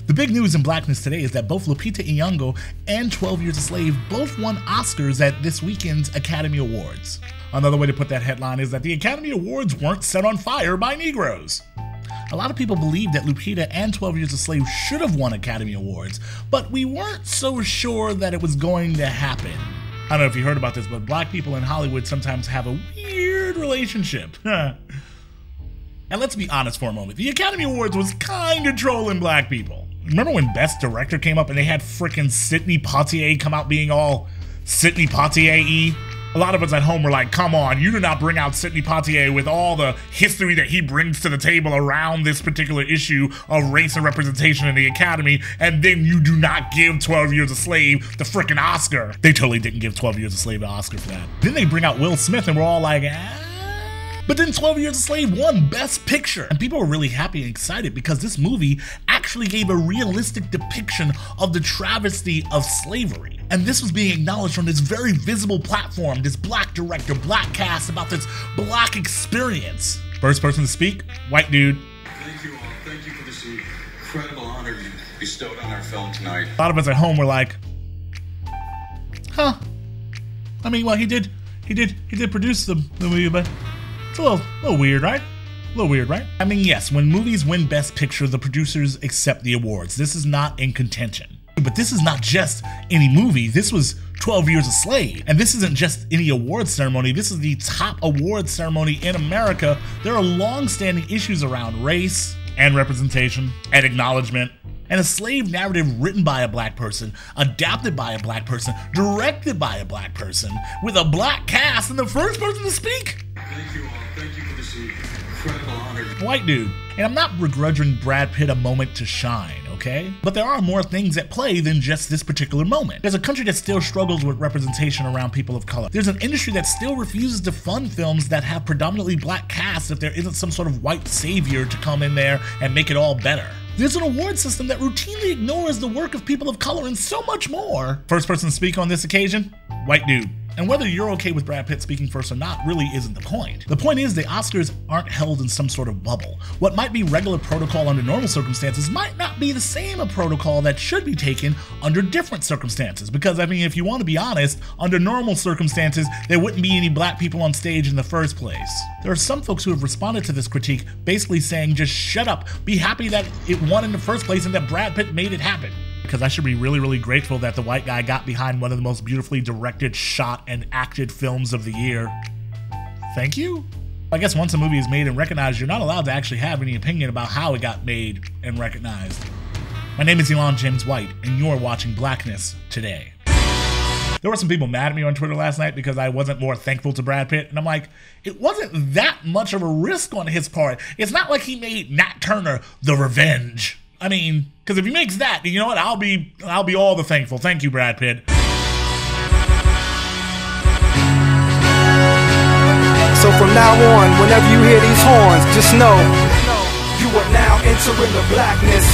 The big news in Blackness today is that both Lupita Nyong'o and 12 Years a Slave both won Oscars at this weekend's Academy Awards. Another way to put that headline is that the Academy Awards weren't set on fire by Negroes. A lot of people believe that Lupita and 12 Years a Slave should have won Academy Awards, but we weren't so sure that it was going to happen. I don't know if you heard about this, but black people in Hollywood sometimes have a weird relationship. And let's be honest for a moment, the Academy Awards was kinda trolling black people. Remember when Best Director came up and they had frickin' Sidney Poitier come out being all Sidney Poitier-y? A lot of us at home were like, come on, you do not bring out Sidney Poitier with all the history that he brings to the table around this particular issue of race and representation in the Academy, and then you do not give 12 Years a Slave the frickin' Oscar. They totally didn't give 12 Years a Slave an Oscar for that. Then they bring out Will Smith and we're all like, ah. But then 12 Years a Slave won Best Picture. And people were really happy and excited because this movie actually gave a realistic depiction of the travesty of slavery. And this was being acknowledged from this very visible platform, this black director, black cast, about this black experience. First person to speak, white dude. Thank you all. Thank you for this incredible honor you bestowed on our film tonight. A lot of us at home were like, huh. I mean, well, he did produce the movie, but it's a little weird, right? A little weird, right? I mean, yes, when movies win Best Picture, the producers accept the awards. This is not in contention. But this is not just any movie. This was 12 Years a Slave. And this isn't just any awards ceremony. This is the top awards ceremony in America. There are long-standing issues around race and representation and acknowledgement. And a slave narrative written by a black person, adapted by a black person, directed by a black person, with a black cast and the first person to speak. Thank you all. Thank you for this incredible honor. White dude. And I'm not begrudging Brad Pitt a moment to shine, okay? But there are more things at play than just this particular moment. There's a country that still struggles with representation around people of color. There's an industry that still refuses to fund films that have predominantly black casts if there isn't some sort of white savior to come in there and make it all better. There's an award system that routinely ignores the work of people of color and so much more. First person to speak on this occasion, white dude. And whether you're okay with Brad Pitt speaking first or not really isn't the point. The point is the Oscars aren't held in some sort of bubble. What might be regular protocol under normal circumstances might not be the same a protocol that should be taken under different circumstances. Because I mean, if you want to be honest, under normal circumstances, there wouldn't be any black people on stage in the first place. There are some folks who have responded to this critique basically saying just shut up, be happy that it won in the first place and that Brad Pitt made it happen. Because I should be really, really grateful that the white guy got behind one of the most beautifully directed, shot, and acted films of the year. Thank you? I guess once a movie is made and recognized, you're not allowed to actually have any opinion about how it got made and recognized. My name is Elon James White, and you're watching Blackness today. There were some people mad at me on Twitter last night because I wasn't more thankful to Brad Pitt, and I'm like, it wasn't that much of a risk on his part. It's not like he made Nat Turner The Revenge. I mean, because if he makes that, you know what? I'll be all the thankful. Thank you, Brad Pitt. So from now on, whenever you hear these horns, just know you are now entering the blackness.